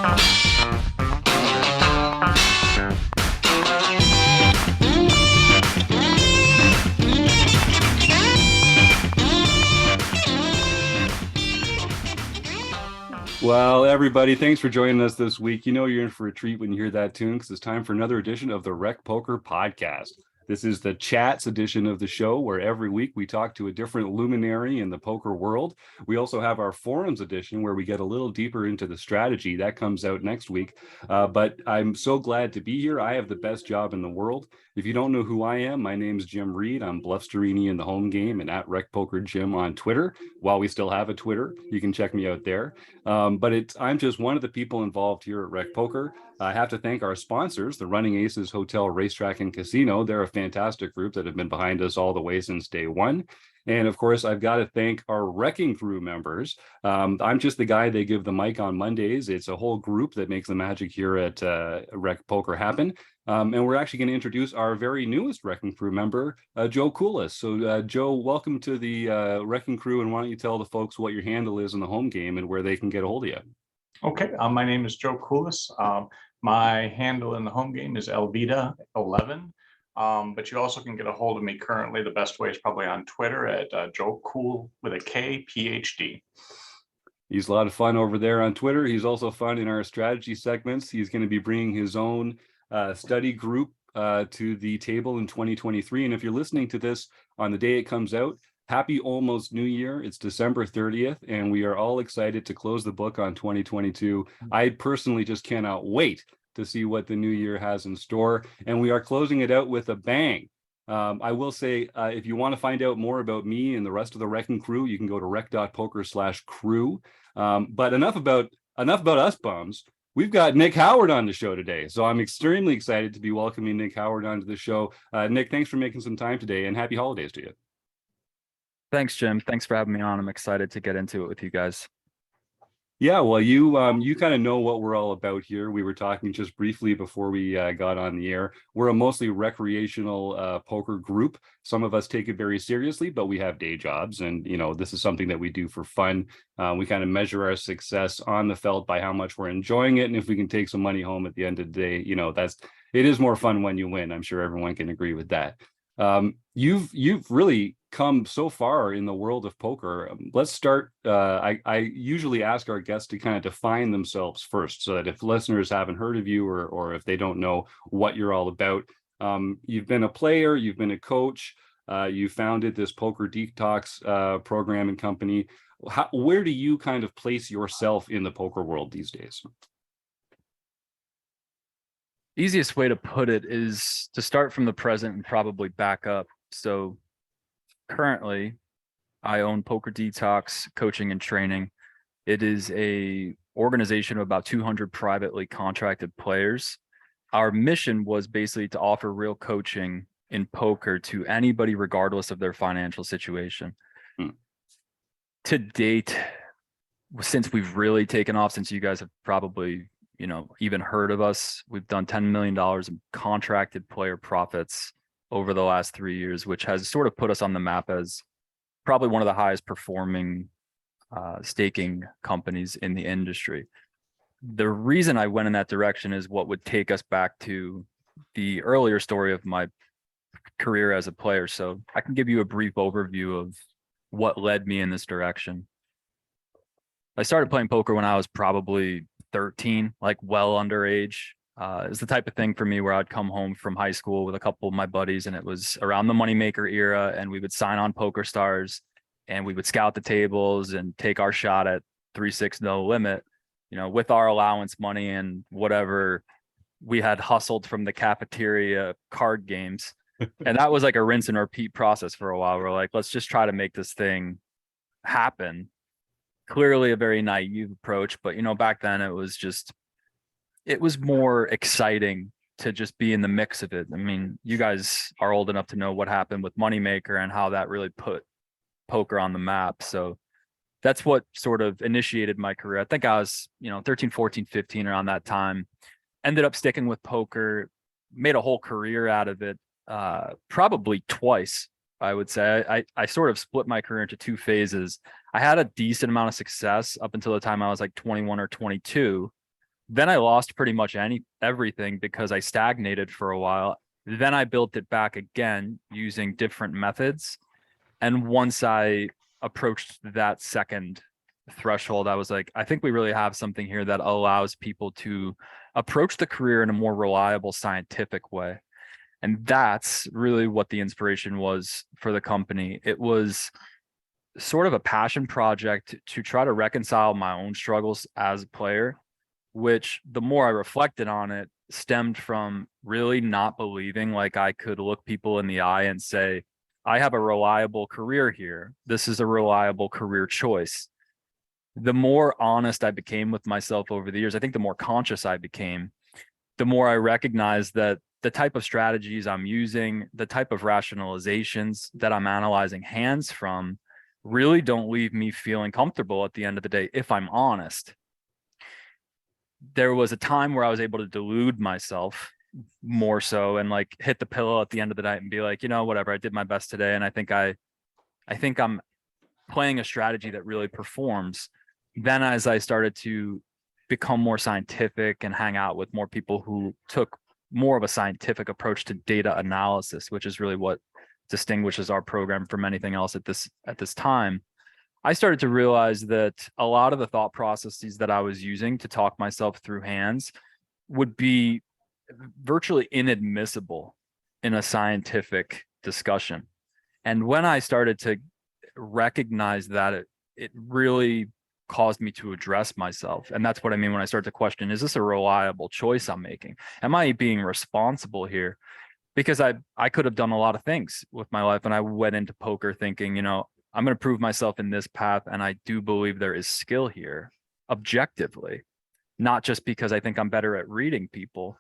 Well, everybody, thanks for joining us this week. You know you're in for a treat when you hear that tune because it's time for another edition of the Rec Poker Podcast. This is the chats edition of the show where every week we talk to a different luminary in the poker world. We also have our forums edition where we get a little deeper into the strategy. That comes out next week. But I'm so glad to be here. I have the best job in the world. If you don't know who I am, my name's Jim Reed. I'm Bluffsterini in the home game and at Rec Poker Jim on Twitter. While we still have a Twitter, you can check me out there. But I'm just one of the people involved here at Rec Poker. I have to thank our sponsors, the Running Aces Hotel, Racetrack, and Casino. They're a fantastic group that have been behind us all the way since day one. And of course, I've got to thank our Wrecking Crew members. I'm just the guy they give the mic on Mondays. It's a whole group that makes the magic here at Rec Poker happen. And we're actually going to introduce our very newest Wrecking Crew member, Joe Coolis. So, Joe, welcome to the Wrecking Crew. And why don't you tell the folks what your handle is in the home game and where they can get a hold of you? Okay, my name is Joe Coolis. My handle in the home game is Elvita11. But you also can get a hold of me currently. The best way is probably on Twitter at Joe Cool with a K, PhD. He's a lot of fun over there on Twitter. He's also fun in our strategy segments. He's going to be bringing his own study group to the table in 2023. And if you're listening to this on the day it comes out, happy almost New Year. It's December 30th, and we are all excited to close the book on 2022. I personally just cannot wait to see what the new year has in store. And we are closing it out with a bang. I will say, if you want to find out more about me and the rest of the Wrecking Crew, you can go to rec.poker/crew. But enough about us bums. We've got Nick Howard on the show today. So I'm extremely excited to be welcoming Nick Howard onto the show. Nick, thanks for making some time today, and happy holidays to you. Thanks, Jim. Thanks for having me on. I'm excited to get into it with you guys. Yeah, well, you kind of know what we're all about here. We were talking just briefly before we got on the air. We're a mostly recreational poker group. Some of us take it very seriously, but we have day jobs, and this is something that we do for fun. We kind of measure our success on the felt by how much we're enjoying it, and if we can take some money home at the end of the day, it is more fun when you win. I'm sure everyone can agree with that. You've really come so far in the world of poker. Let's start. I usually ask our guests to kind of define themselves first, so that if listeners haven't heard of you or if they don't know what you're all about, you've been a player, you've been a coach, you founded this Poker Detox program and company. Where do you kind of place yourself in the poker world these days? Easiest way to put it is to start from the present and probably back up. So currently, I own Poker Detox Coaching and Training. It is a organization of about 200 privately contracted players. Our mission was basically to offer real coaching in poker to anybody, regardless of their financial situation. To date, since we've really taken off, since you guys have probably even heard of us, we've done $10 million in contracted player profits over the last 3 years, which has sort of put us on the map as probably one of the highest performing staking companies in the industry. The reason I went in that direction is what would take us back to the earlier story of my career as a player. So I can give you a brief overview of what led me in this direction. I started playing poker when I was probably 13, like well underage. It's the type of thing for me where I'd come home from high school with a couple of my buddies, and it was around the moneymaker era, and we would sign on Poker Stars, and we would scout the tables and take our shot at 3-6 no limit, with our allowance money and whatever we had hustled from the cafeteria card games. And that was like a rinse and repeat process for a while. We're like, let's just try to make this thing happen. Clearly a very naive approach, but back then it was more exciting to just be in the mix of it. I mean, you guys are old enough to know what happened with Moneymaker and how that really put poker on the map. So that's what sort of initiated my career. I think I was, 13, 14, 15 around that time. Ended up sticking with poker, made a whole career out of it, probably twice, I would say. I sort of split my career into two phases. I had a decent amount of success up until the time I was like 21 or 22. Then I lost pretty much everything because I stagnated for a while. Then I built it back again using different methods. And once I approached that second threshold, I was like, I think we really have something here that allows people to approach the career in a more reliable, scientific way. And that's really what the inspiration was for the company. It was sort of a passion project to try to reconcile my own struggles as a player, which the more I reflected on it, stemmed from really not believing like I could look people in the eye and say, I have a reliable career here. This is a reliable career choice. The more honest I became with myself over the years, I think the more conscious I became, the more I recognized that the type of strategies I'm using, the type of rationalizations that I'm analyzing hands from really don't leave me feeling comfortable at the end of the day, if I'm honest. There was a time where I was able to delude myself more so and like hit the pillow at the end of the night and be like, whatever, I did my best today. And I think I'm playing a strategy that really performs. Then as I started to become more scientific and hang out with more people who took more of a scientific approach to data analysis, which is really what distinguishes our program from anything else at this time, I started to realize that a lot of the thought processes that I was using to talk myself through hands would be virtually inadmissible in a scientific discussion. And when I started to recognize that, it really caused me to address myself. And that's what I mean when I start to question, is this a reliable choice I'm making? Am I being responsible here? Because I could have done a lot of things with my life. And I went into poker thinking, I'm going to prove myself in this path. And I do believe there is skill here objectively, not just because I think I'm better at reading people.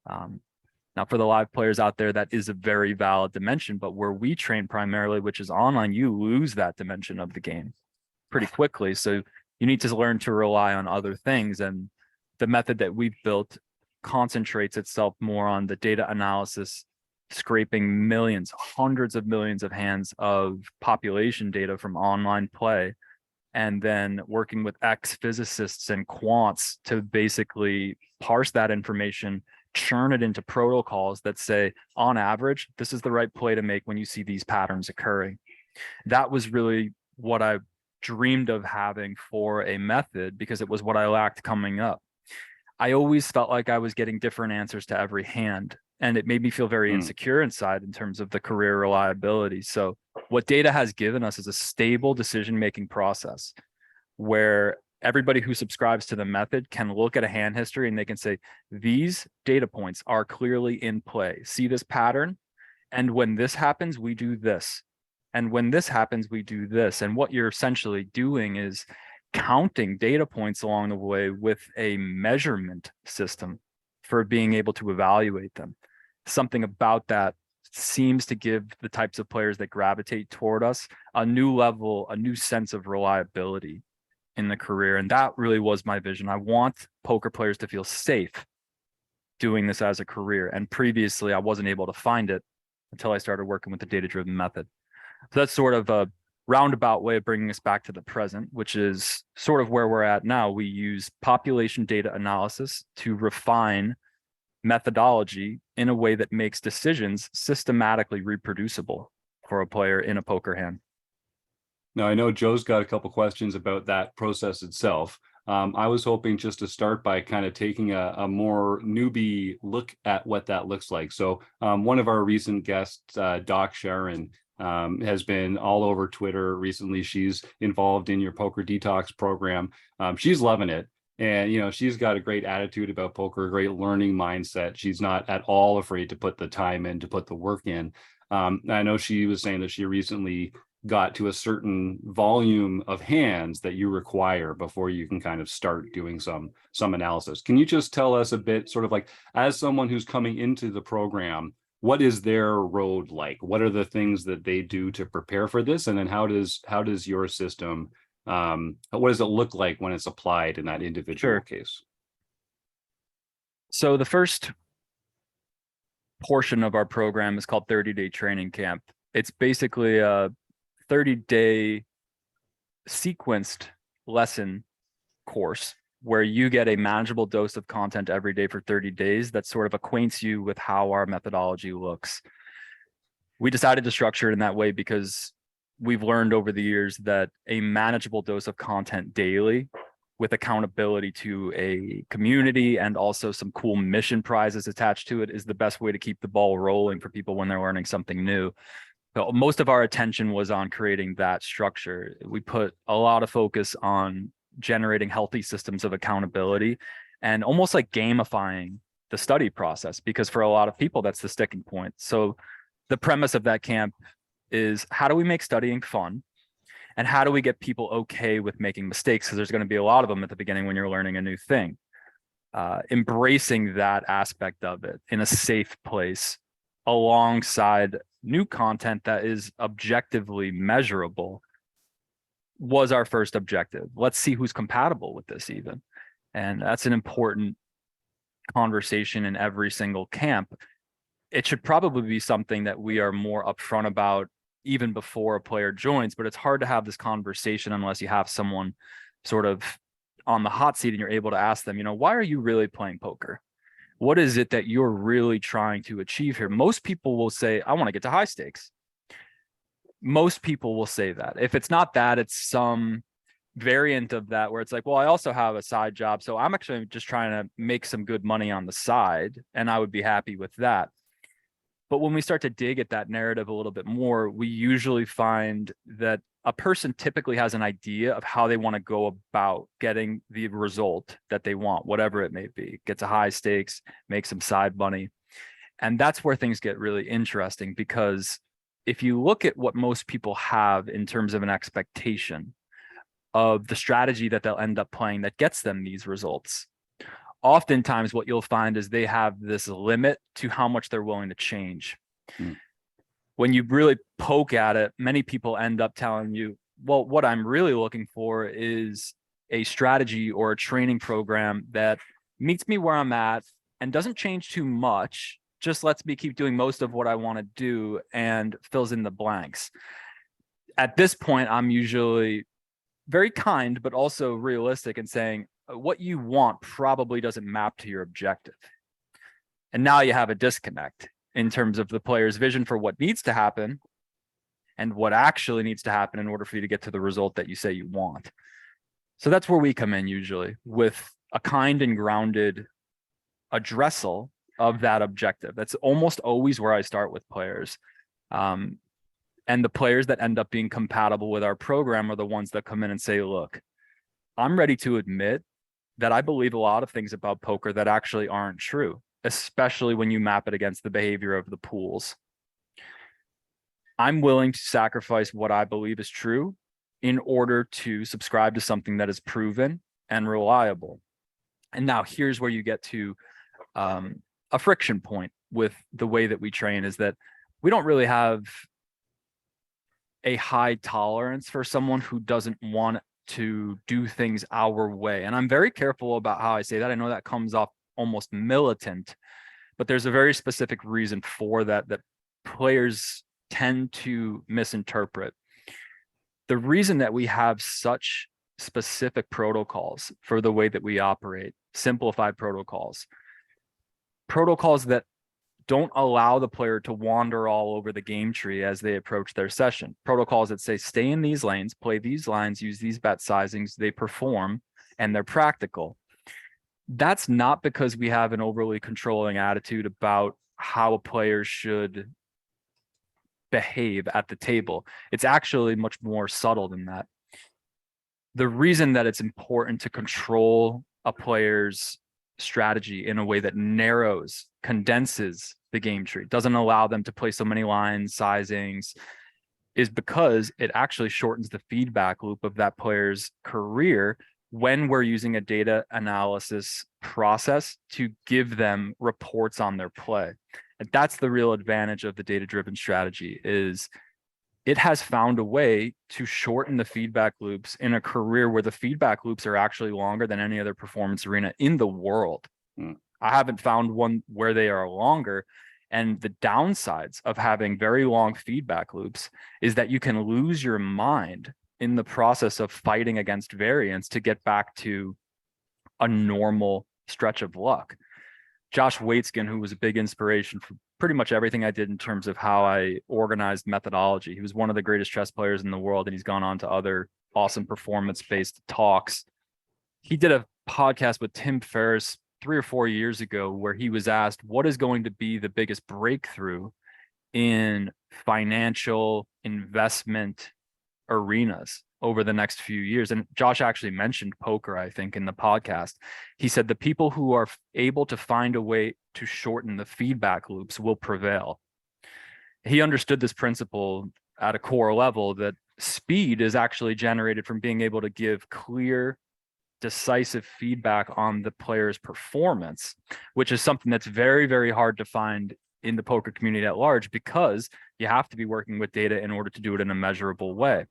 Now, for the live players out there, that is a very valid dimension. But where we train primarily, which is online, you lose that dimension of the game pretty quickly. So you need to learn to rely on other things. And the method that we've built concentrates itself more on the data analysis, scraping millions, hundreds of millions of hands of population data from online play, and then working with ex-physicists and quants to basically parse that information, churn it into protocols that say, on average, this is the right play to make when you see these patterns occurring. That was really what I dreamed of having for a method, because it was what I lacked coming up. I always felt like I was getting different answers to every hand, and it made me feel very insecure inside in terms of the career reliability. So what data has given us is a stable decision-making process where everybody who subscribes to the method can look at a hand history and they can say, these data points are clearly in play. See this pattern? And when this happens, we do this. And when this happens, we do this. And what you're essentially doing is counting data points along the way with a measurement system for being able to evaluate them. Something about that seems to give the types of players that gravitate toward us a new level, a new sense of reliability in the career. And that really was my vision. I want poker players to feel safe doing this as a career. And previously, I wasn't able to find it until I started working with the data-driven method. So that's sort of a roundabout way of bringing us back to the present, which is sort of where we're at now. We use population data analysis to refine methodology in a way that makes decisions systematically reproducible for a player in a poker hand. Now, I know Joe's got a couple questions about that process itself. I was hoping just to start by kind of taking a more newbie look at what that looks like. So one of our recent guests, Doc Sharon, has been all over Twitter recently. She's involved in your Poker Detox program. She's loving it. And, she's got a great attitude about poker, a great learning mindset. She's not at all afraid to put the time in, to put the work in. I know she was saying that she recently got to a certain volume of hands that you require before you can kind of start doing some analysis. Can you just tell us a bit, sort of like, as someone who's coming into the program, what is their road like? What are the things that they do to prepare for this? And then how does your system, what does it look like when it's applied in that individual case? So the first portion of our program is called 30-day training camp. It's basically a 30-day sequenced lesson course where you get a manageable dose of content every day for 30 days that sort of acquaints you with how our methodology looks. We decided to structure it in that way because we've learned over the years that a manageable dose of content daily with accountability to a community and also some cool mission prizes attached to it is the best way to keep the ball rolling for people when they're learning something new. So most of our attention was on creating that structure. We put a lot of focus on generating healthy systems of accountability and almost like gamifying the study process, because for a lot of people, that's the sticking point. So the premise of that camp is, how do we make studying fun? And how do we get people okay with making mistakes? Because there's going to be a lot of them at the beginning when you're learning a new thing. Embracing that aspect of it in a safe place alongside new content that is objectively measurable was our first objective. Let's see who's compatible with this even. And that's an important conversation in every single camp. It should probably be something that we are more upfront about even before a player joins, but it's hard to have this conversation unless you have someone sort of on the hot seat and you're able to ask them, why are you really playing poker? What is it that you're really trying to achieve here? Most people will say, I want to get to high stakes. Most people will say that. If it's not that, it's some variant of that where it's like, well, I also have a side job, so I'm actually just trying to make some good money on the side, and I would be happy with that. But when we start to dig at that narrative a little bit more, we usually find that a person typically has an idea of how they want to go about getting the result that they want, whatever it may be. Get to high stakes, make some side money. And that's where things get really interesting, because if you look at what most people have in terms of an expectation of the strategy that they'll end up playing that gets them these results, oftentimes what you'll find is they have this limit to how much they're willing to change. When you really poke at it, many people end up telling you, well, what I'm really looking for is a strategy or a training program that meets me where I'm at and doesn't change too much, just lets me keep doing most of what I want to do and fills in the blanks. At this point, I'm usually very kind, but also realistic in saying, what you want probably doesn't map to your objective. And now you have a disconnect in terms of the player's vision for what needs to happen and what actually needs to happen in order for you to get to the result that you say you want. So that's where we come in usually, with a kind and grounded addressal of that objective. That's almost always where I start with players. And the players that end up being compatible with our program are the ones that come in and say, look, I'm ready to admit that I believe a lot of things about poker that actually aren't true, especially when you map it against the behavior of the pools. I'm willing to sacrifice what I believe is true in order to subscribe to something that is proven and reliable. And now here's where you get to a friction point with the way that we train, is that we don't really have a high tolerance for someone who doesn't want to do things our way. And I'm very careful about how I say that. I know that comes off almost militant, but there's a very specific reason for that players tend to misinterpret. The reason that we have such specific protocols for the way that we operate, simplified protocols that don't allow the player to wander all over the game tree as they approach their session. Protocols that say, stay in these lanes, play these lines, use these bet sizings, they perform, and they're practical. That's not because we have an overly controlling attitude about how a player should behave at the table. It's actually much more subtle than that. The reason that it's important to control a player's strategy in a way that narrows, condenses the game tree, doesn't allow them to play so many lines, sizings, is because it actually shortens the feedback loop of that player's career when we're using a data analysis process to give them reports on their play. And that's the real advantage of the data-driven strategy, is it has found a way to shorten the feedback loops in a career where the feedback loops are actually longer than any other performance arena in the world. I haven't found one where they are longer. And the downsides of having very long feedback loops is that you can lose your mind in the process of fighting against variance to get back to a normal stretch of luck. Josh Waitzkin, who was a big inspiration for pretty much everything I did in terms of how I organized methodology. He was one of the greatest chess players in the world, and he's gone on to other awesome performance-based talks. He did a podcast with Tim Ferriss 3 or 4 years ago where he was asked, what is going to be the biggest breakthrough in financial investment arenas over the next few years? And Josh actually mentioned poker, I think, in the podcast. He said the people who are able to find a way to shorten the feedback loops will prevail. He understood this principle at a core level, that speed is actually generated from being able to give clear, decisive feedback on the player's performance, which is something that's very, very hard to find in the poker community at large, because you have to be working with data in order to do it in a measurable way.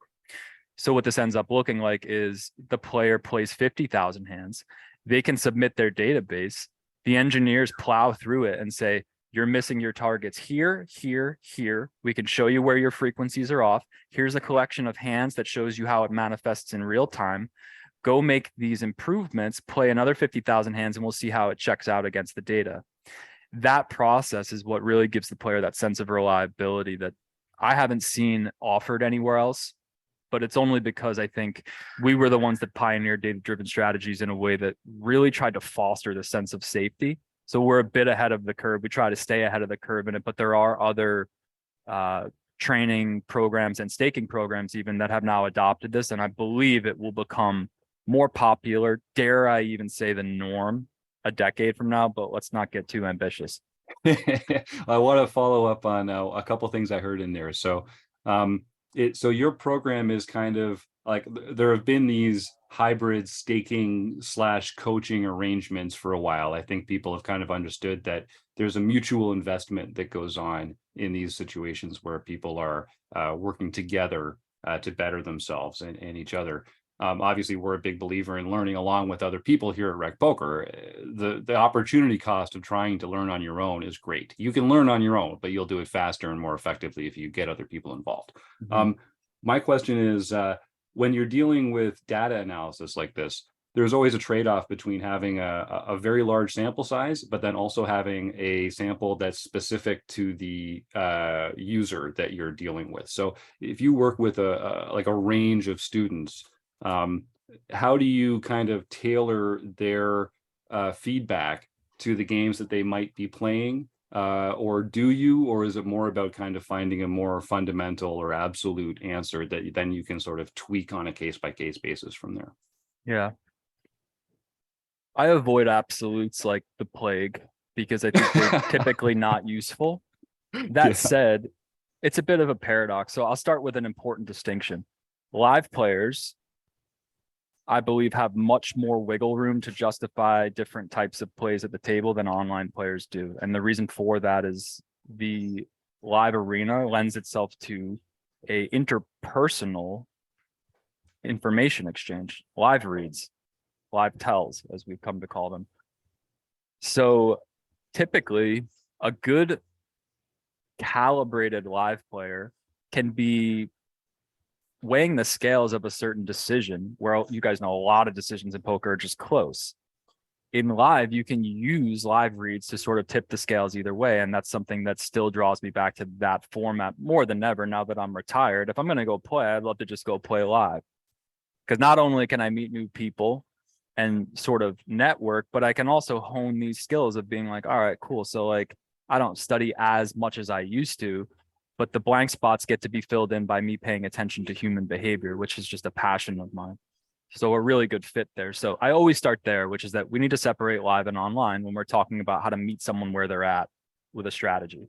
So what this ends up looking like is the player plays 50,000 hands. They can submit their database. The engineers plow through it and say, you're missing your targets here, here, here. We can show you where your frequencies are off. Here's a collection of hands that shows you how it manifests in real time. Go make these improvements, play another 50,000 hands, and we'll see how it checks out against the data. That process is what really gives the player that sense of reliability that I haven't seen offered anywhere else. But it's only because I think we were the ones that pioneered data-driven strategies in a way that really tried to foster the sense of safety. So we're a bit ahead of the curve. We try to stay ahead of the curve in it, but there are other training programs and staking programs even that have now adopted this. And I believe it will become more popular, dare I even say the norm, a decade from now, but let's not get too ambitious. I want to follow up on a couple things I heard in there. So so your program is kind of like, there have been these hybrid staking / coaching arrangements for a while. I think people have kind of understood that there's a mutual investment that goes on in these situations where people are working together to better themselves and each other. Obviously, we're a big believer in learning along with other people here at Rec Poker. The opportunity cost of trying to learn on your own is great. You can learn on your own, but you'll do it faster and more effectively if you get other people involved. Mm-hmm. My question is, when you're dealing with data analysis like this, there's always a trade-off between having a very large sample size, but then also having a sample that's specific to the user that you're dealing with. So if you work with a range of students, how do you kind of tailor their feedback to the games that they might be playing? Or is it more about kind of finding a more fundamental or absolute answer that then you can sort of tweak on a case-by-case basis from there? Yeah. I avoid absolutes like the plague because I think they're typically not useful. That said, it's a bit of a paradox. So I'll start with an important distinction. Live players, I believe, have much more wiggle room to justify different types of plays at the table than online players do. And the reason for that is the live arena lends itself to a interpersonal information exchange, live reads, live tells, as we've come to call them. So typically, a good calibrated live player can be weighing the scales of a certain decision, where you guys know a lot of decisions in poker are just close. In live, you can use live reads to sort of tip the scales either way. And that's something that still draws me back to that format more than ever now that I'm retired. If I'm going to go play, I'd love to just go play live. Because not only can I meet new people and sort of network, but I can also hone these skills of being like, all right, cool. So like, I don't study as much as I used to, but the blank spots get to be filled in by me paying attention to human behavior, which is just a passion of mine. So a really good fit there. So I always start there, which is that we need to separate live and online when we're talking about how to meet someone where they're at with a strategy.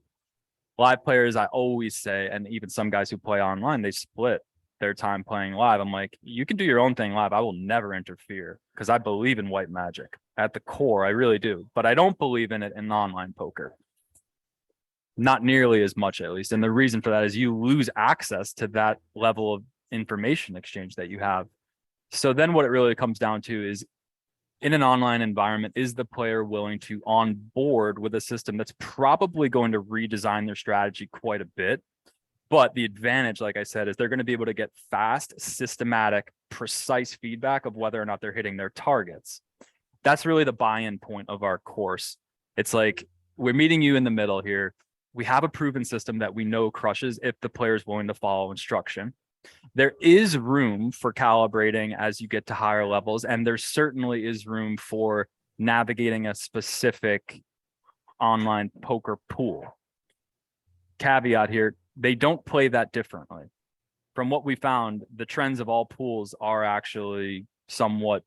Live players, I always say, and even some guys who play online, they split their time playing live. I'm like, you can do your own thing live. I will never interfere because I believe in white magic at the core. I really do. But I don't believe in it in online poker. Not nearly as much, at least. And the reason for that is you lose access to that level of information exchange that you have. So then what it really comes down to is, in an online environment, is the player willing to on board with a system that's probably going to redesign their strategy quite a bit? But the advantage, like I said, is they're going to be able to get fast, systematic, precise feedback of whether or not they're hitting their targets. that's really the buy-in point of our course. It's like, we're meeting you in the middle here. We have a proven system that we know crushes if the player is willing to follow instruction. There is room for calibrating as you get to higher levels, and there certainly is room for navigating a specific online poker pool. Caveat here, they don't play that differently. From what we found, the trends of all pools are actually somewhat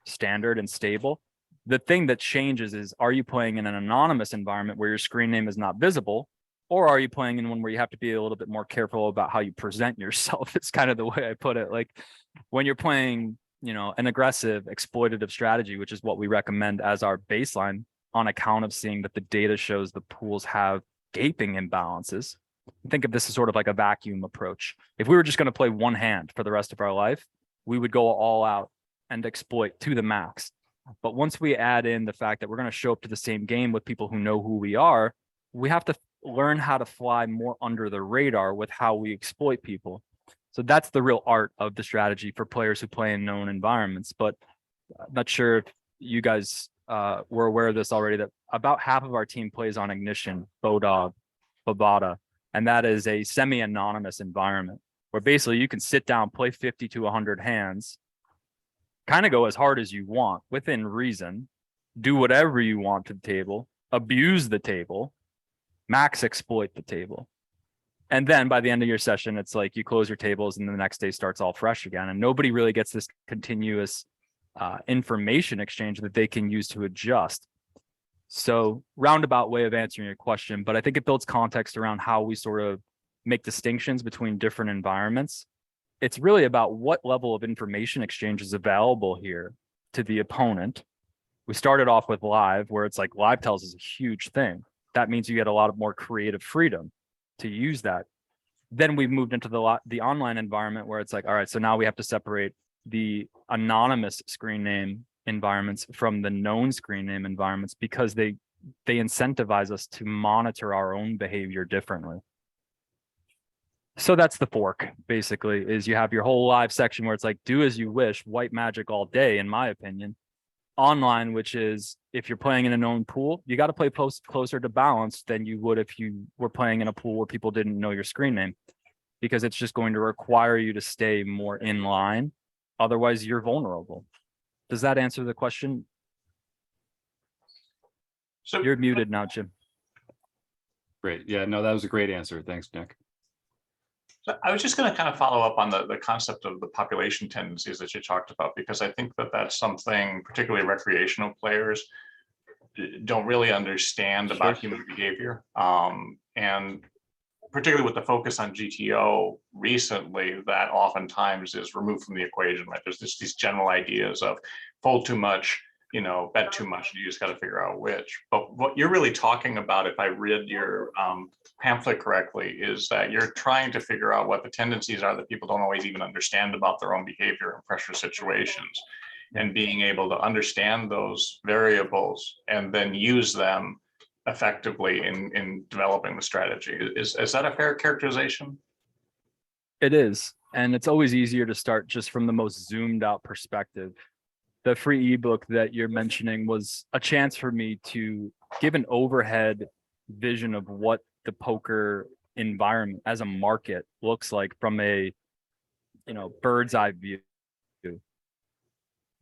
standard and stable. The thing that changes is, are you playing in an anonymous environment where your screen name is not visible, or are you playing in one where you have to be a little bit more careful about how you present yourself? It's kind of the way I put it. Like, when you're playing, an aggressive exploitative strategy, which is what we recommend as our baseline, on account of seeing that the data shows the pools have gaping imbalances. Think of this as sort of like a vacuum approach. If we were just going to play one hand for the rest of our life, we would go all out and exploit to the max. But once we add in the fact that we're going to show up to the same game with people who know who we are, we have to learn how to fly more under the radar with how we exploit people. So that's the real art of the strategy for players who play in known environments. But I'm not sure if you guys were aware of this already, that about half of our team plays on Ignition, Bodog, Bovada, and that is a semi-anonymous environment where basically you can sit down, play 50 to 100 hands, kind of go as hard as you want within reason, do whatever you want to the table, abuse the table, max exploit the table. And then by the end of your session, it's like you close your tables and the next day starts all fresh again. And nobody really gets this continuous information exchange that they can use to adjust. So, roundabout way of answering your question, but I think it builds context around how we sort of make distinctions between different environments. It's really about what level of information exchange is available here to the opponent. We started off with live, where it's like live tells is a huge thing. That means you get a lot of more creative freedom to use that. Then we've moved into the online environment where it's like, all right, so now we have to separate the anonymous screen name environments from the known screen name environments, because they incentivize us to monitor our own behavior differently. So that's the fork, basically, is you have your whole live section where it's like, do as you wish, white magic all day, in my opinion. Online, which is, if you're playing in a known pool, you got to play closer to balance than you would if you were playing in a pool where people didn't know your screen name, because it's just going to require you to stay more in line. Otherwise, you're vulnerable. Does that answer the question? So You're muted now, Jim. Great. Yeah, no, that was a great answer. Thanks, Nick. So I was just going to kind of follow up on the concept of the population tendencies that you talked about, because I think that that's something particularly recreational players don't really understand about human behavior. And particularly with the focus on GTO recently, that oftentimes is removed from the equation, right? There's just these general ideas of fold too much, bet too much, and you just got to figure out which. But what you're really talking about, if I read your pamphlet correctly, is that you're trying to figure out what the tendencies are that people don't always even understand about their own behavior in pressure situations, and being able to understand those variables and then use them effectively in developing the strategy. Is that a fair characterization? It is. And it's always easier to start just from the most zoomed out perspective. The free ebook that you're mentioning was a chance for me to give an overhead vision of what the poker environment as a market looks like from a bird's eye view.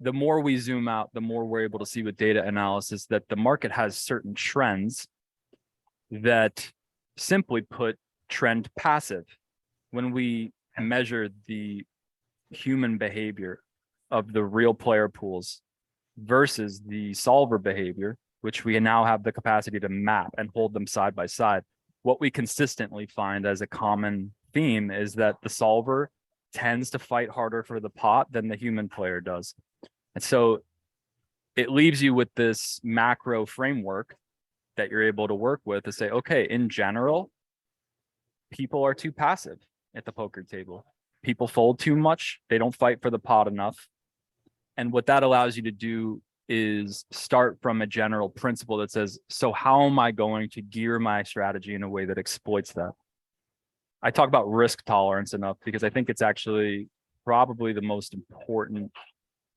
The more we zoom out, the more we're able to see with data analysis that the market has certain trends that, simply put, trend passive. When we measure the human behavior of the real player pools versus the solver behavior, which we now have the capacity to map and hold them side by side, what we consistently find as a common theme is that the solver tends to fight harder for the pot than the human player does. And so it leaves you with this macro framework that you're able to work with to say, okay, in general, people are too passive at the poker table. People fold too much. They don't fight for the pot enough. And what that allows you to do is start from a general principle that says, so how am I going to gear my strategy in a way that exploits that? I talk about risk tolerance enough because I think it's actually probably the most important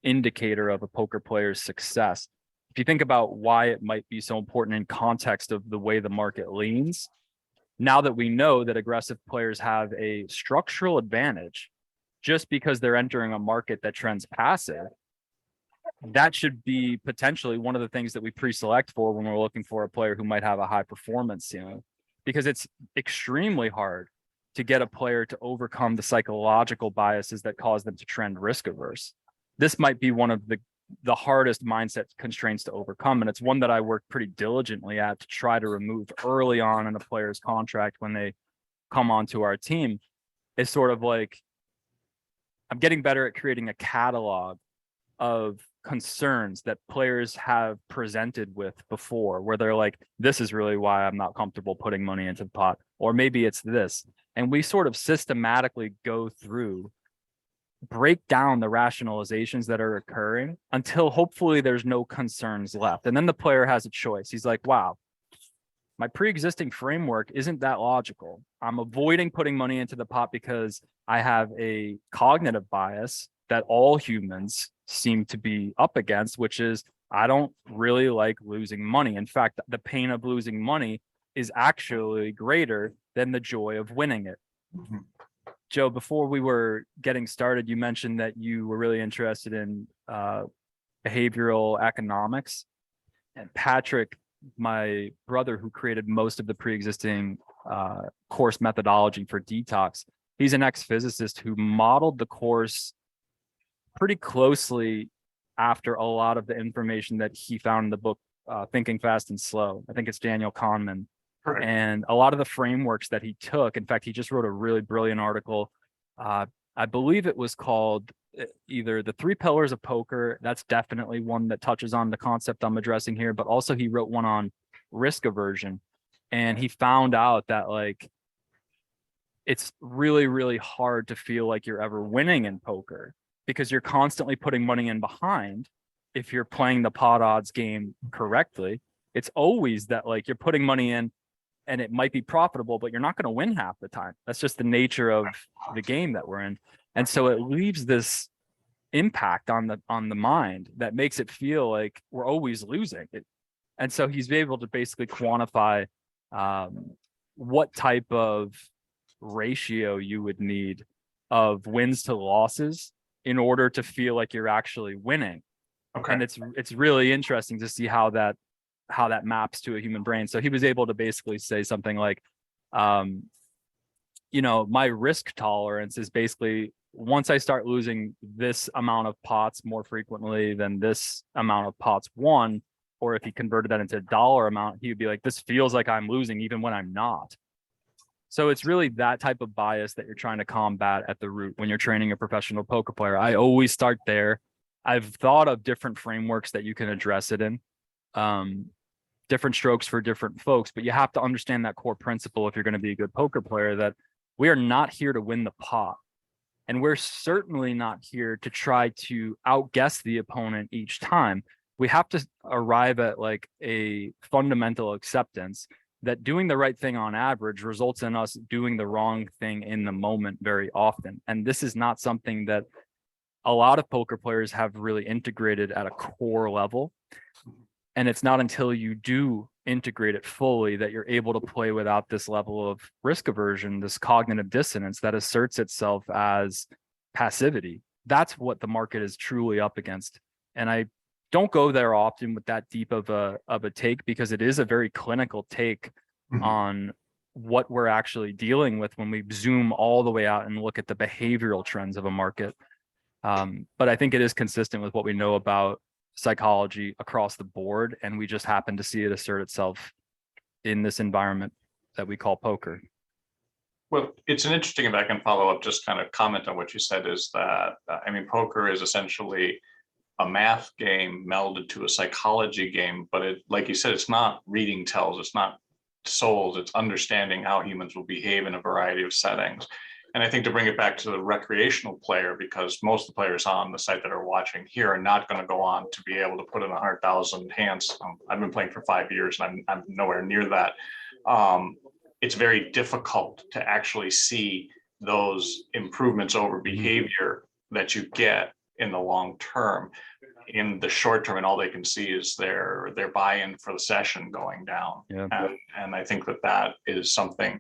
indicator of a poker player's success. if you think about why it might be so important in context of the way the market leans, now that we know that aggressive players have a structural advantage just because they're entering a market that trends passive, that should be potentially one of the things that we pre-select for when we're looking for a player who might have a high performance ceiling, because it's extremely hard to get a player to overcome the psychological biases that cause them to trend risk averse. This might be one of the hardest mindset constraints to overcome. And it's one that I work pretty diligently at to try to remove early on in a player's contract when they come onto our team. Is sort of like, I'm getting better at creating a catalog of concerns that players have presented with before, where they're like, this is really why I'm not comfortable putting money into the pot, or maybe it's this. And we sort of systematically go through, break down the rationalizations that are occurring until hopefully there's no concerns left. And then the player has a choice. He's like, wow, my pre-existing framework isn't that logical. I'm avoiding putting money into the pot because I have a cognitive bias that all humans seem to be up against, which is I don't really like losing money. In fact, the pain of losing money is actually greater than the joy of winning it. Mhm. Joe, before we were getting started, you mentioned that you were really interested in behavioral economics. And Patrick, my brother, who created most of the pre-existing course methodology for Detox, he's an ex-physicist who modeled the course pretty closely after a lot of the information that he found in the book, Thinking Fast and Slow. I think it's Daniel Kahneman. Correct. And a lot of the frameworks that he took, in fact, he just wrote a really brilliant article. I believe it was called either The Three Pillars of Poker. That's definitely one that touches on the concept I'm addressing here, but also he wrote one on risk aversion. And he found out that like, it's really, really hard to feel like you're ever winning in poker because you're constantly putting money in behind. If you're playing the pot odds game correctly, it's always that like you're putting money in and it might be profitable, but you're not going to win half the time. That's just the nature of the game that we're in. And so it leaves this impact on the mind that makes it feel like we're always losing it. And so he's able to basically quantify what type of ratio you would need of wins to losses in order to feel like you're actually winning. Okay. And it's really interesting to see how that maps to a human brain. So he was able to basically say something like, my risk tolerance is basically once I start losing this amount of pots more frequently than this amount of pots won, or if he converted that into a dollar amount, he would be like, this feels like I'm losing even when I'm not. So it's really that type of bias that you're trying to combat at the root when you're training a professional poker player. I always start there. I've thought of different frameworks that you can address it in, different strokes for different folks, but you have to understand that core principle if you're going to be a good poker player, that we are not here to win the pot. And we're certainly not here to try to outguess the opponent each time. We have to arrive at like a fundamental acceptance that doing the right thing on average results in us doing the wrong thing in the moment very often. And this is not something that a lot of poker players have really integrated at a core level. And it's not until you do integrate it fully that you're able to play without this level of risk aversion, this cognitive dissonance that asserts itself as passivity. That's what the market is truly up against. And I don't go there often with that deep of a take, because it is a very clinical take on what we're actually dealing with when we zoom all the way out and look at the behavioral trends of a market. But I think it is consistent with what we know about psychology across the board, and we just happen to see it assert itself in this environment that we call poker. Well, it's an interesting, if I can follow up, just kind of comment on what you said, is that, poker is essentially a math game melded to a psychology game, but it, like you said, it's not reading tells, it's not souls, it's understanding how humans will behave in a variety of settings. And I think to bring it back to the recreational player, because most of the players on the site that are watching here are not going to go on to be able to put in 100,000 hands. I've been playing for 5 years and I'm nowhere near that. It's very difficult to actually see those improvements over behavior that you get in the long term. in the short term, and all they can see is their buy-in for the session going down. Yeah. And I think that is something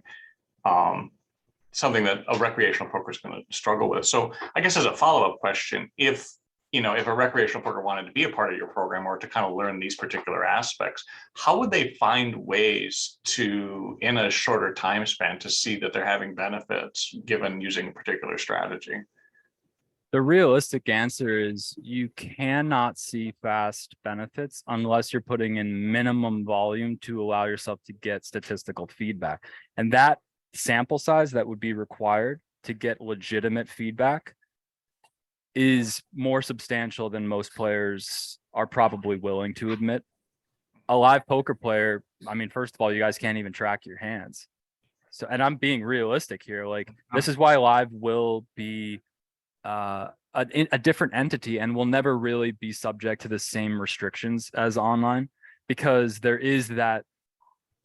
that a recreational poker is going to struggle with. So I guess as a follow-up question, if a recreational poker wanted to be a part of your program or to kind of learn these particular aspects, how would they find ways to, in a shorter time span, to see that they're having benefits given using a particular strategy? The realistic answer is you cannot see fast benefits unless you're putting in minimum volume to allow yourself to get statistical feedback. And that sample size that would be required to get legitimate feedback is more substantial than most players are probably willing to admit. A live poker player, I mean, first of all, you guys can't even track your hands. So, and I'm being realistic here. Like, this is why live will be a different entity and will never really be subject to the same restrictions as online, because there is that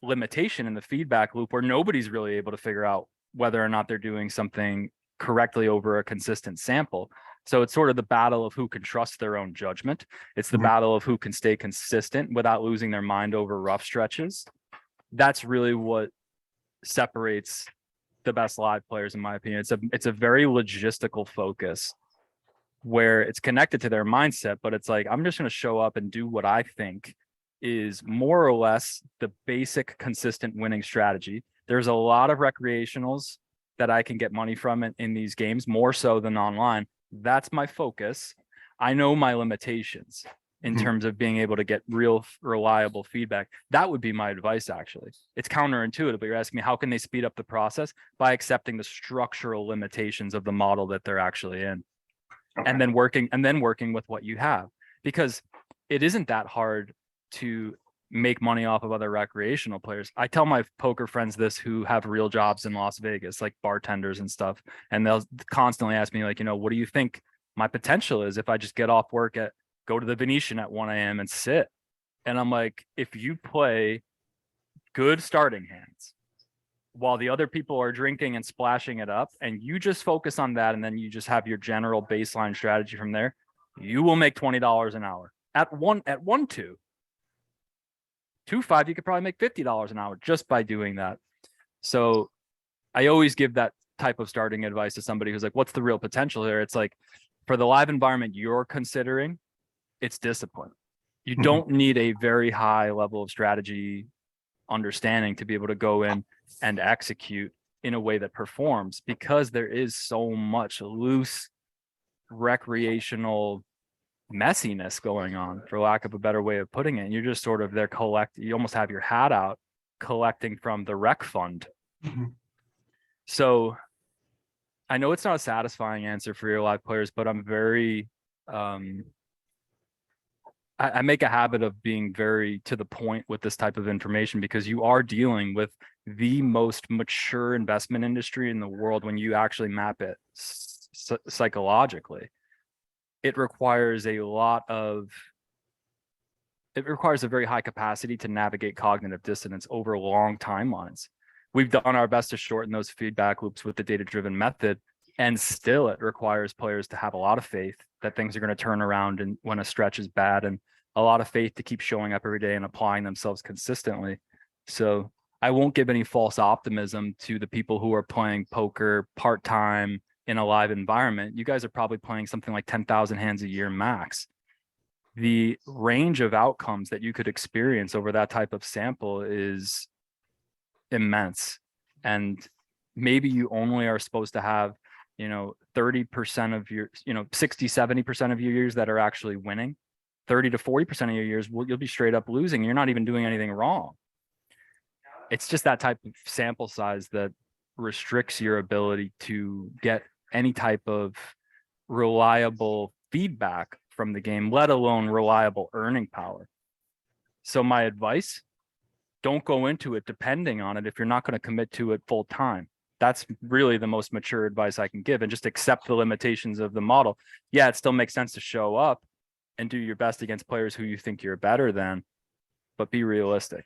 limitation in the feedback loop where nobody's really able to figure out whether or not they're doing something correctly over a consistent sample. So it's sort of the battle of who can trust their own judgment. It's the battle of who can stay consistent without losing their mind over rough stretches. That's really what separates the best live players, in my opinion. It's a very logistical focus where it's connected to their mindset, but it's like, I'm just going to show up and do what I think is more or less the basic consistent winning strategy. There's a lot of recreationals that I can get money from in these games, more so than online. That's my focus. I know my limitations in terms of being able to get real reliable feedback. That would be my advice, actually. It's counterintuitive, but you're asking me how can they speed up the process? By accepting the structural limitations of the model that they're actually in. Okay. And then working with what you have, because it isn't that hard to make money off of other recreational players. I tell my poker friends this who have real jobs in Las Vegas, like bartenders and stuff, and they'll constantly ask me, like, what do you think my potential is if I just get off work go to the Venetian at 1 a.m. and sit? And I'm like, if you play good starting hands while the other people are drinking and splashing it up, and you just focus on that, and then you just have your general baseline strategy from there, you will make $20 an hour. At 1-2. 2-5, you could probably make $50 an hour just by doing that. So I always give that type of starting advice to somebody who's like, what's the real potential here? It's like, for the live environment you're considering, it's discipline. You don't need a very high level of strategy understanding to be able to go in and execute in a way that performs, because there is so much loose recreational messiness going on, for lack of a better way of putting it. You're just sort of there you almost have your hat out collecting from the rec fund. So I know it's not a satisfying answer for your live players, but I'm very I make a habit of being very to the point with this type of information, because you are dealing with the most mature investment industry in the world when you actually map it psychologically. It requires a very high capacity to navigate cognitive dissonance over long timelines. We've done our best to shorten those feedback loops with the data-driven method, and still it requires players to have a lot of faith that things are going to turn around and when a stretch is bad, and a lot of faith to keep showing up every day and applying themselves consistently. So I won't give any false optimism to the people who are playing poker part-time in a live environment. You guys are probably playing something like 10,000 hands a year max. The range of outcomes that you could experience over that type of sample is immense. And maybe you only are supposed to have 30% of your 60-70% of your years that are actually winning. 30 to 40% of your years you'll be straight up losing. You're not even doing anything wrong. It's just that type of sample size that restricts your ability to get any type of reliable feedback from the game, let alone reliable earning power. So my advice, don't go into it depending on it if you're not going to commit to it full time. That's really the most mature advice I can give, and just accept the limitations of the model. Yeah, it still makes sense to show up and do your best against players who you think you're better than, but be realistic.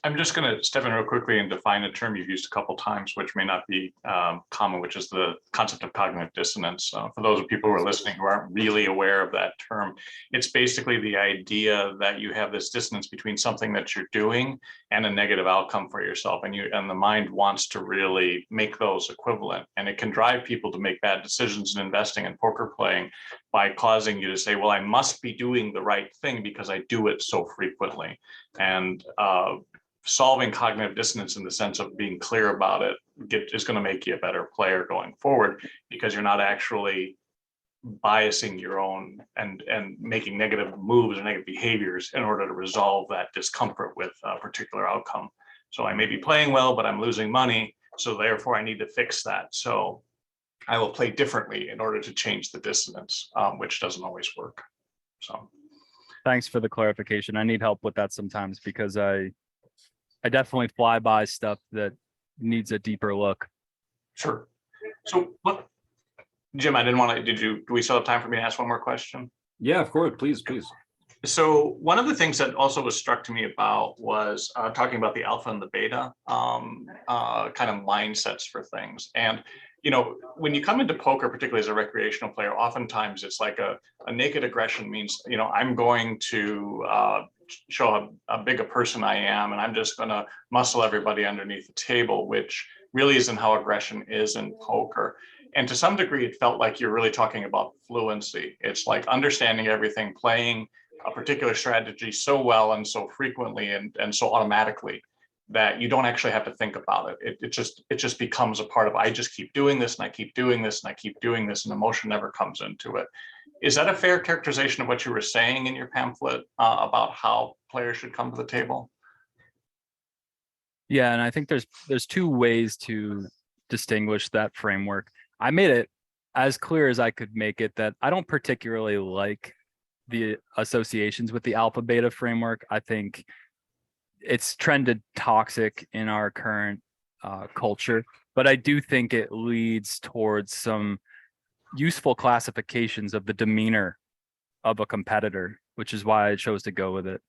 I'm just going to step in real quickly and define a term you've used a couple times, which may not be common, which is the concept of cognitive dissonance. For those people who are listening who aren't really aware of that term, it's basically the idea that you have this dissonance between something that you're doing and a negative outcome for yourself, and the mind wants to really make those equivalent, and it can drive people to make bad decisions in investing and poker playing by causing you to say, well, I must be doing the right thing because I do it so frequently. And solving cognitive dissonance in the sense of being clear about it is going to make you a better player going forward, because you're not actually biasing your own and making negative moves or negative behaviors in order to resolve that discomfort with a particular outcome. So I may be playing well, but I'm losing money, so therefore I need to fix that. So I will play differently in order to change the dissonance, which doesn't always work. So Thanks for the clarification. I need help with that sometimes because I definitely fly by stuff that needs a deeper look. sure. So look, Jim, I didn't want to, do we still have time for me to ask one more question? Yeah, of course. Please. So one of the things that also was struck to me about was talking about the alpha and the beta kind of mindsets for things. And, when you come into poker, particularly as a recreational player, oftentimes it's like a naked aggression means, I'm going to show how big a person I am, and I'm just going to muscle everybody underneath the table, which really isn't how aggression is in poker. And to some degree, it felt like you're really talking about fluency. It's like understanding everything, playing a particular strategy so well and so frequently and so automatically that you don't actually have to think about it. It just becomes a part of, I just keep doing this and I keep doing this and I keep doing this, and emotion never comes into it. Is that a fair characterization of what you were saying in your pamphlet about how players should come to the table? Yeah, and I think there's two ways to distinguish that framework. I made it as clear as I could make it that I don't particularly like the associations with the alpha beta framework. I think it's trended toxic in our current culture, but I do think it leads towards some useful classifications of the demeanor of a competitor, which is why I chose to go with it.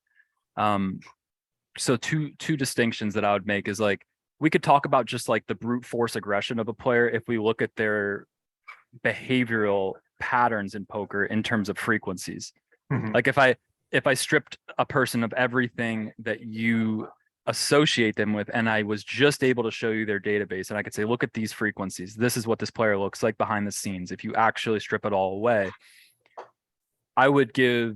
So two distinctions that I would make is like, we could talk about just like the brute force aggression of a player if we look at their behavioral patterns in poker in terms of frequencies. Mm-hmm. Like if I stripped a person of everything that you associate them with, and I was just able to show you their database, and I could say, look at these frequencies. This is what this player looks like behind the scenes. If you actually strip it all away, I would say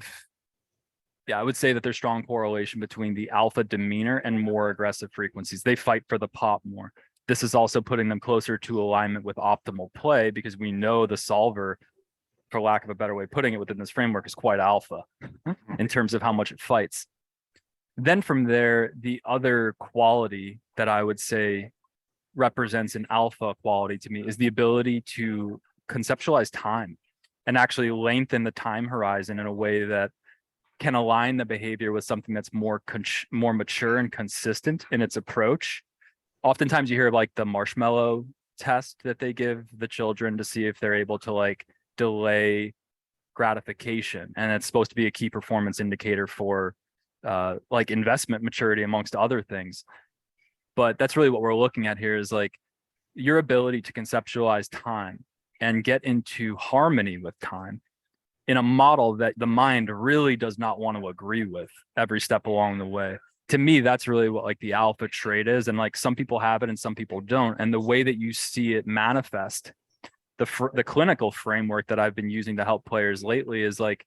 that there's strong correlation between the alpha demeanor and more aggressive frequencies. They fight for the pop more. This is also putting them closer to alignment with optimal play, because we know the solver, for lack of a better way of putting it within this framework, is quite alpha in terms of how much it fights. Then from there, the other quality that I would say represents an alpha quality to me is the ability to conceptualize time and actually lengthen the time horizon in a way that can align the behavior with something that's more mature and consistent in its approach. Oftentimes you hear like the marshmallow test that they give the children to see if they're able to like delay gratification, and it's supposed to be a key performance indicator for like investment maturity amongst other things. But that's really what we're looking at here, is like your ability to conceptualize time and get into harmony with time in a model that the mind really does not want to agree with every step along the way. To me, that's really what like the alpha trait is. And like some people have it and some people don't. And the way that you see it manifest, the clinical framework that I've been using to help players lately is like,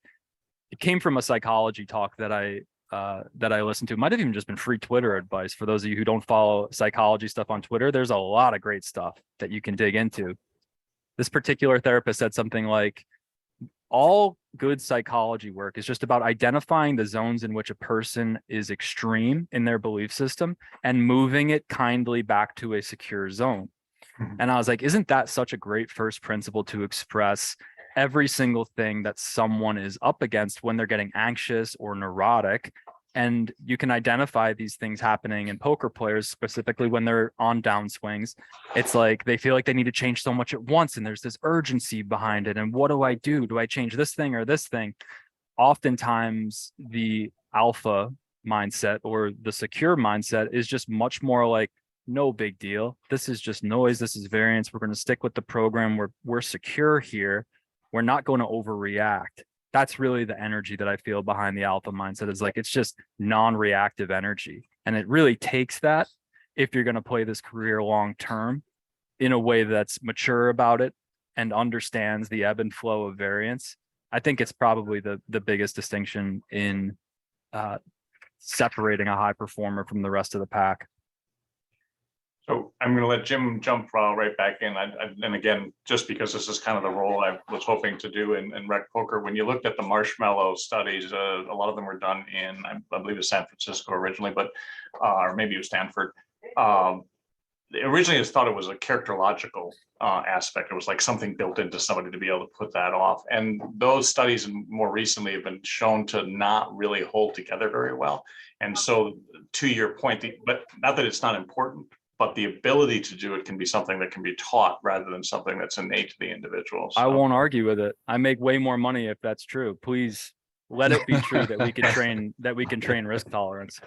it came from a psychology talk that I listened to. It might have even just been free Twitter advice for those of you who don't follow psychology stuff on Twitter. There's a lot of great stuff that you can dig into. This particular therapist said something like, all good psychology work is just about identifying the zones in which a person is extreme in their belief system and moving it kindly back to a secure zone. Mm-hmm. And I was like, isn't that such a great first principle to express every single thing that someone is up against when they're getting anxious or neurotic? And you can identify these things happening in poker players, specifically when they're on downswings. It's like they feel like they need to change so much at once, and there's this urgency behind it. And what do I do? Do I change this thing or this thing? Oftentimes, the alpha mindset or the secure mindset is just much more like, no big deal. This is just noise. This is variance. We're going to stick with the program. We're secure here. We're not going to overreact. That's really the energy that I feel behind the alpha mindset, is like, it's just non-reactive energy. And it really takes that, if you're going to play this career long term, in a way that's mature about it and understands the ebb and flow of variance. I think it's probably the biggest distinction in separating a high performer from the rest of the pack. So I'm going to let Jim jump right back in. And again, just because this is kind of the role I was hoping to do in rec poker, when you looked at the marshmallow studies, a lot of them were done in, I believe it was San Francisco originally, but or maybe it was Stanford. Originally, I thought it was a characterological aspect. It was like something built into somebody to be able to put that off. And those studies more recently have been shown to not really hold together very well. And so, to your point, but not that it's not important, but the ability to do it can be something that can be taught rather than something that's innate to the individual. So. I won't argue with it. I make way more money if that's true. Please let it be true that we can train risk tolerance.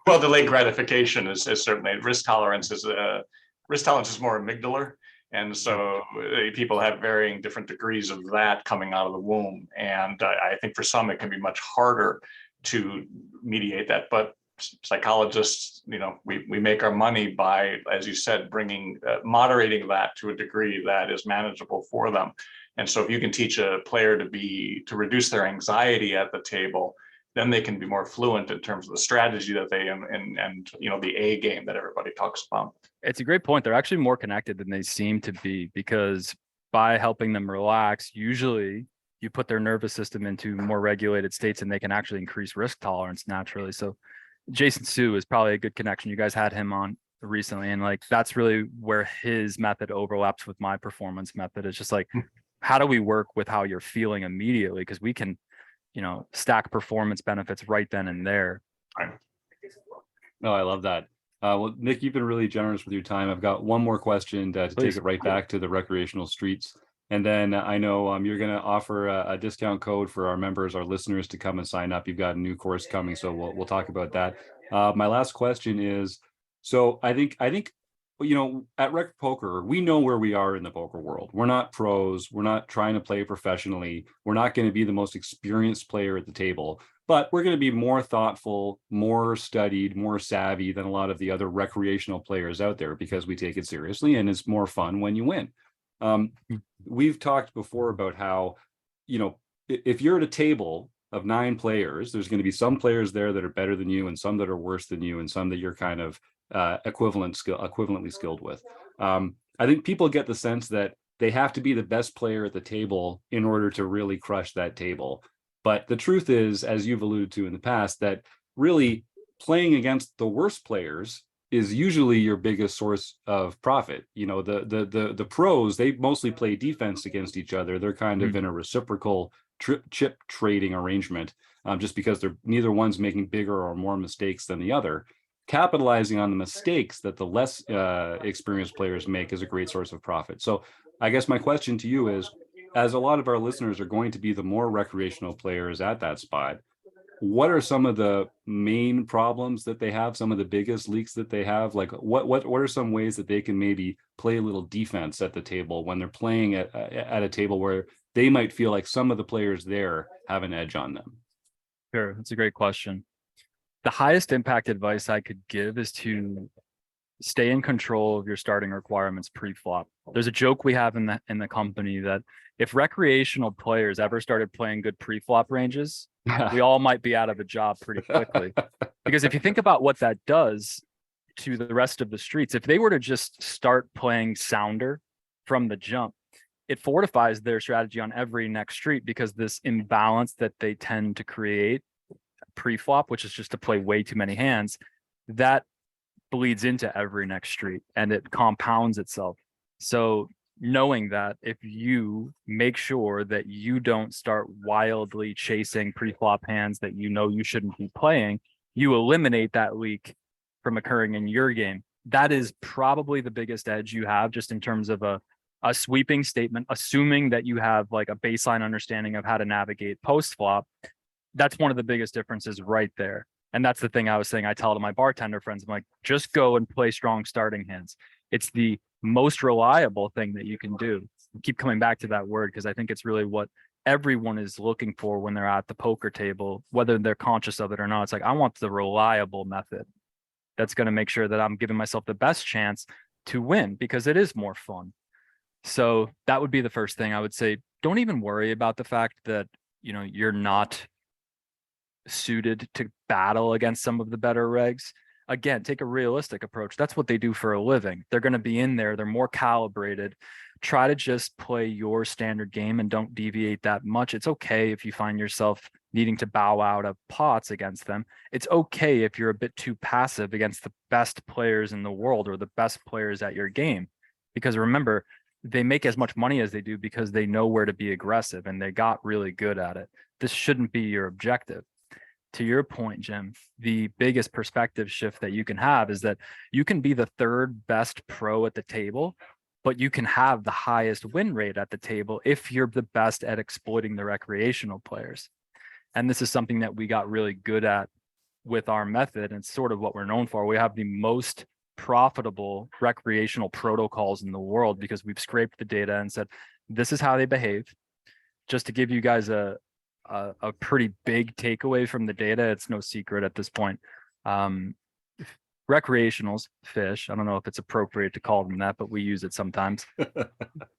Well, delayed gratification is certainly risk tolerance is more amygdalar. And so people have varying different degrees of that coming out of the womb. And I think for some, it can be much harder to mediate that. But psychologists, we make our money by, as you said, moderating that to a degree that is manageable for them. And so if you can teach a player to reduce their anxiety at the table, then they can be more fluent in terms of the strategy that they and the A game that everybody talks about. It's a great point. They're actually more connected than they seem to be, because by helping them relax, usually you put their nervous system into more regulated states and they can actually increase risk tolerance naturally. So Jason Su is probably a good connection. You guys had him on recently, and like, that's really where his method overlaps with my performance method. It's just like, how do we work with how you're feeling immediately? Because we can, stack performance benefits right then and there. No, I love that. Well, Nick, you've been really generous with your time. I've got one more question to take it right back to the recreational streets. And then I know you're going to offer a discount code for our members, our listeners, to come and sign up. You've got a new course coming, so we'll talk about that. My last question is, so I think at Rec Poker, we know where we are in the poker world. We're not pros. We're not trying to play professionally. We're not going to be the most experienced player at the table, but we're going to be more thoughtful, more studied, more savvy than a lot of the other recreational players out there, because we take it seriously and it's more fun when you win. We've talked before about how, if you're at a table of 9 players, there's going to be some players there that are better than you and some that are worse than you and some that you're kind of equivalently skilled with. I think people get the sense that they have to be the best player at the table in order to really crush that table. But the truth is, as you've alluded to in the past, that really playing against the worst players is usually your biggest source of profit. The pros, they mostly play defense against each other. They're kind of in a reciprocal chip trading arrangement, just because neither one's making bigger or more mistakes than the other. Capitalizing on the mistakes that the less experienced players make is a great source of profit. So I guess my question to you is, as a lot of our listeners are going to be the more recreational players at that spot, what are some of the main problems that they have, some of the biggest leaks that they have? Like what are some ways that they can maybe play a little defense at the table when they're playing at a table where they might feel like some of the players there have an edge on them? Sure, that's a great question. The highest impact advice I could give is to stay in control of your starting requirements pre-flop. There's a joke we have in the company that if recreational players ever started playing good pre-flop ranges, we all might be out of a job pretty quickly. Because if you think about what that does to the rest of the streets, if they were to just start playing sounder from the jump, it fortifies their strategy on every next street, because this imbalance that they tend to create pre-flop, which is just to play way too many hands, that bleeds into every next street and it compounds itself. So knowing that, if you make sure that you don't start wildly chasing pre-flop hands that you shouldn't be playing, you eliminate that leak from occurring in your game. That is probably the biggest edge you have, just in terms of a sweeping statement, assuming that you have like a baseline understanding of how to navigate post-flop. that's one of the biggest differences right there. And that's the thing I was saying. I tell to my bartender friends, I'm like, just go and play strong starting hands. It's the most reliable thing that you can do. Keep coming back to that word because I think it's really what everyone is looking for when they're at the poker table, whether they're conscious of it or not. It's like, I want the reliable method that's going to make sure that I'm giving myself the best chance to win because it is more fun. So that would be the first thing I would say. Don't even worry about the fact that, you know, you're not suited to battle against some of the better regs. Again, take a realistic approach. That's what they do for a living. They're going to be in there. They're more calibrated. Try to just play your standard game and don't deviate that much. It's okay if you find yourself needing to bow out of pots against them. It's okay if you're a bit too passive against the best players in the world or the best players at your game. Because remember, they make as much money as they do because they know where to be aggressive and they got really good at it. This shouldn't be your objective. To your point, Jim, the biggest perspective shift that you can have is that you can be the third best pro at the table, but you can have the highest win rate at the table if you're the best at exploiting the recreational players. And this is something that we got really good at with our method and sort of what we're known for. We have the most profitable recreational protocols in the world because we've scraped the data and said, this is how they behave. Just to give you guys a pretty big takeaway from the data, it's no secret at this point. Recreationals, fish, I don't know if it's appropriate to call them that, but we use it sometimes.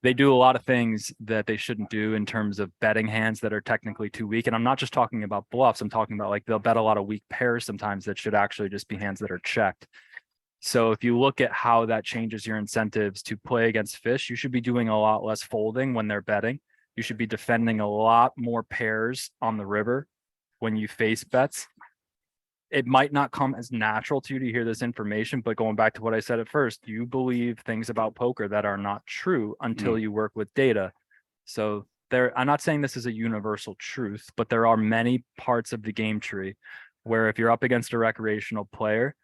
They do a lot of things that they shouldn't do in terms of betting hands that are technically too weak. And I'm not just talking about bluffs. I'm talking about like they'll bet a lot of weak pairs sometimes that should actually just be hands that are checked. So if you look at how that changes your incentives to play against fish, you should be doing a lot less folding when they're betting. You should be defending a lot more pairs on the river when you face bets. It might not come as natural to you to hear this information, but going back to what I said at first, you believe things about poker that are not true until you work with data. So I'm not saying this is a universal truth, but there are many parts of the game tree where if you're up against a recreational player,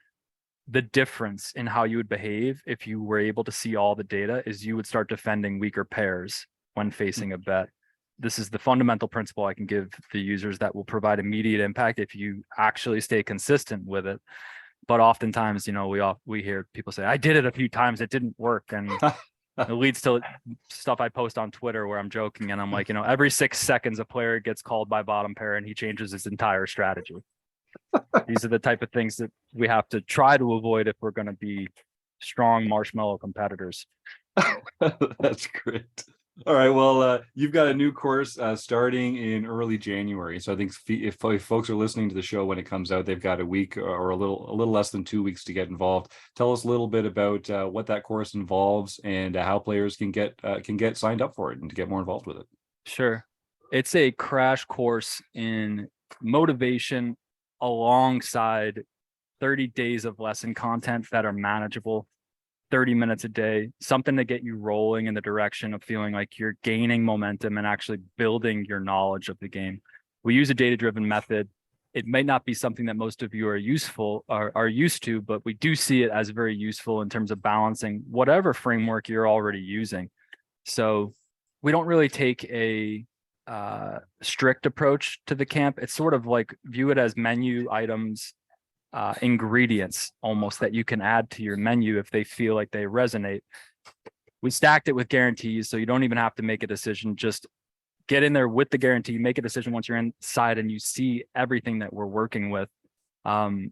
the difference in how you would behave if you were able to see all the data is you would start defending weaker pairs when facing a bet. This is the fundamental principle I can give the users that will provide immediate impact if you actually stay consistent with it. But oftentimes, you know, we hear people say, I did it a few times, it didn't work. And it leads to stuff I post on Twitter where I'm joking and I'm like, you know, every 6 seconds a player gets called by bottom pair and he changes his entire strategy. These are the type of things that we have to try to avoid if we're going to be strong marshmallow competitors. That's great. All right. Well, you've got a new course starting in early January. So I think if folks are listening to the show when it comes out, they've got a week or a little less than 2 weeks to get involved. Tell us a little bit about what that course involves and how players can get signed up for it and to get more involved with it. Sure. It's a crash course in motivation alongside 30 days of lesson content that are manageable. 30 minutes a day, something to get you rolling in the direction of feeling like you're gaining momentum and actually building your knowledge of the game. We use a data-driven method. It may not be something that most of you are used to, but we do see it as very useful in terms of balancing whatever framework you're already using. So we don't really take a strict approach to the camp. It's sort of like view it as menu items, ingredients almost that you can add to your menu if they feel like they resonate. We stacked it with guarantees, so you don't even have to make a decision. Just get in there with the guarantee, make a decision once you're inside and you see everything that we're working with. And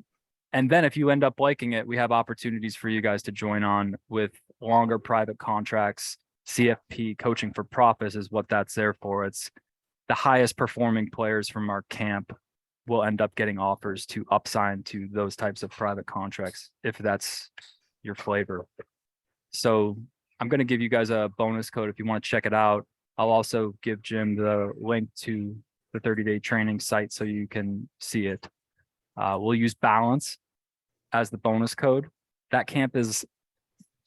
then if you end up liking it, we have opportunities for you guys to join on with longer private contracts. CFP, coaching for profits, is what that's there for. It's the highest performing players from our camp will end up getting offers to upsign to those types of private contracts if that's your flavor. So I'm going to give you guys a bonus code if you want to check it out. I'll also give Jim the link to the 30-day training site so you can see it. We'll use balance as the bonus code. That camp is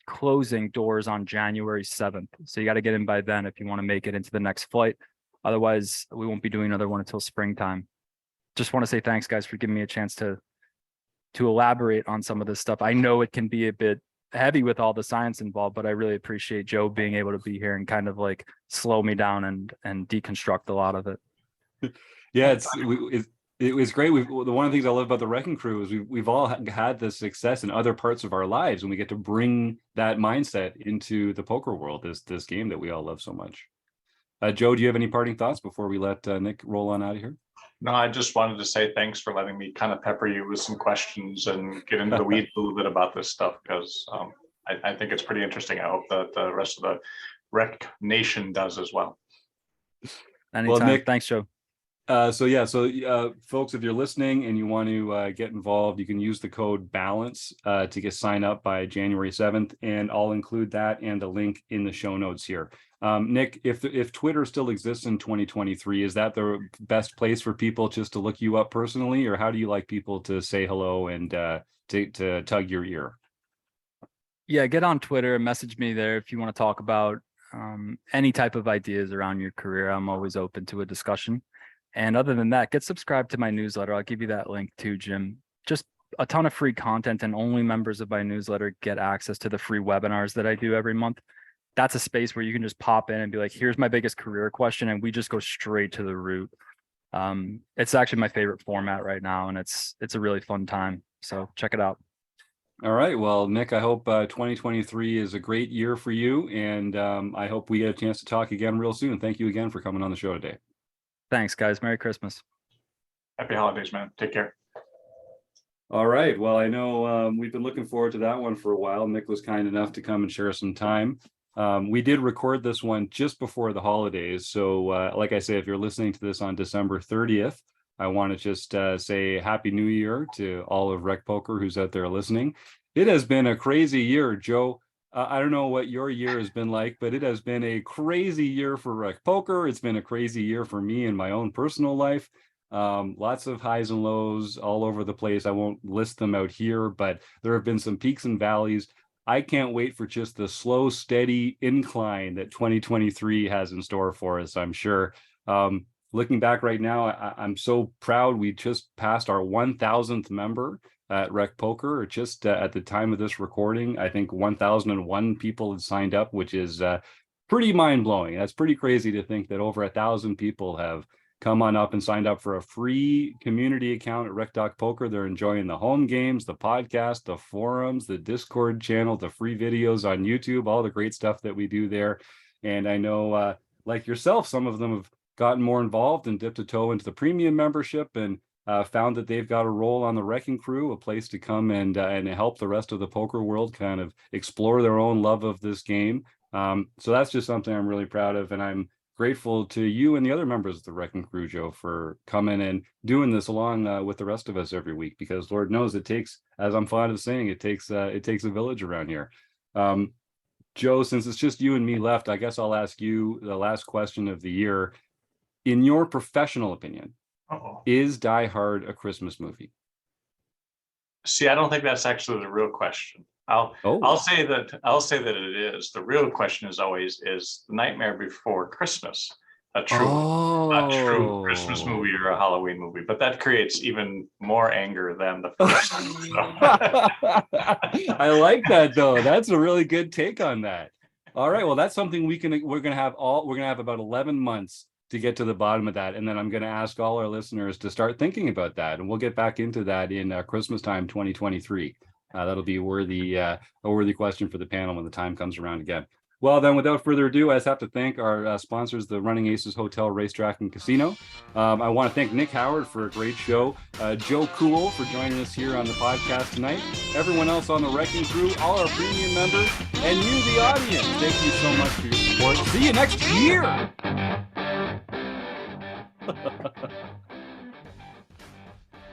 closing doors on January 7th. So you got to get in by then if you want to make it into the next flight. Otherwise, we won't be doing another one until springtime. Just want to say thanks, guys, for giving me a chance to elaborate on some of this stuff. I know it can be a bit heavy with all the science involved, but I really appreciate Joe being able to be here and kind of like slow me down and deconstruct a lot of it. Yeah, It was great. One of the things I love about the Wrecking Crew is we've all had this success in other parts of our lives, and we get to bring that mindset into the poker world. This game that we all love so much. Joe, do you have any parting thoughts before we let Nick roll on out of here? No, I just wanted to say thanks for letting me kind of pepper you with some questions and get into the weeds a little bit about this stuff, because I think it's pretty interesting. I hope that the rest of the Rec Nation does as well. Anytime. Well, Nick, thanks, Joe. Folks, if you're listening and you want to get involved, you can use the code BALANCE to get signed up by January 7th, and I'll include that and a link in the show notes here. Nick, if Twitter still exists in 2023, is that the best place for people just to look you up personally, or how do you like people to say hello and to tug your ear? Yeah, get on Twitter and message me there if you want to talk about any type of ideas around your career. I'm always open to a discussion. And other than that, get subscribed to my newsletter. I'll give you that link too, Jim. Just a ton of free content, and only members of my newsletter get access to the free webinars that I do every month. That's a space where you can just pop in and be like, here's my biggest career question, and we just go straight to the root. It's actually my favorite format right now, and it's a really fun time. So check it out. All right. Well, Nick, I hope 2023 is a great year for you, and I hope we get a chance to talk again real soon. Thank you again for coming on the show today. Thanks, guys. Merry Christmas. Happy holidays, man. Take care. All right. Well, I know we've been looking forward to that one for a while. Nick was kind enough to come and share some time. We did record this one just before the holidays. So like I say, if you're listening to this on December 30th, I want to just say Happy New Year to all of Rec Poker who's out there listening. It has been a crazy year, Joe. I don't know what your year has been like, but it has been a crazy year for Rec Poker. It's been a crazy year for me in my own personal life. Lots of highs and lows all over the place. I won't list them out here, but there have been some peaks and valleys. I can't wait for just the slow, steady incline that 2023 has in store for us, I'm sure. Looking back right now, I'm so proud. We just passed our 1,000th member at Rec Poker, or just at the time of this recording. I think 1,001 people had signed up, which is pretty mind-blowing. That's pretty crazy to think that over 1,000 people have come on up and signed up for a free community account at Rec.Poker. They're enjoying the home games, the podcast, the forums, the Discord channel, the free videos on YouTube, all the great stuff that we do there. And I know, like yourself, some of them have gotten more involved and dipped a toe into the premium membership, and found that they've got a role on the Wrecking Crew, a place to come and help the rest of the poker world kind of explore their own love of this game. So that's just something I'm really proud of, and I'm grateful to you and the other members of the Wrecking Crew, Joe, for coming and doing this along with the rest of us every week, because Lord knows it takes, as I'm fond of saying, it takes a village around here. Joe, since it's just you and me left, I guess I'll ask you the last question of the year. In your professional opinion, is Die Hard a Christmas movie? See, I don't think that's actually the real question. I'll say that it is. The real question is always, is The Nightmare Before Christmas a true Christmas movie or a Halloween movie? But that creates even more anger than the first one. I like that, though. That's a really good take on that. All right, well, that's something we're gonna have about 11 months to get to the bottom of that, and then I'm going to ask all our listeners to start thinking about that, and we'll get back into that in Christmas time 2023. That'll be a worthy question for the panel when the time comes around again. Well, then, without further ado, I just have to thank our sponsors, the Running Aces Hotel, Racetrack, and Casino. I want to thank Nick Howard for a great show, Joe Cool for joining us here on the podcast tonight, everyone else on the Wrecking Crew, all our premium members, and you, the audience. Thank you so much for your support. See you next year.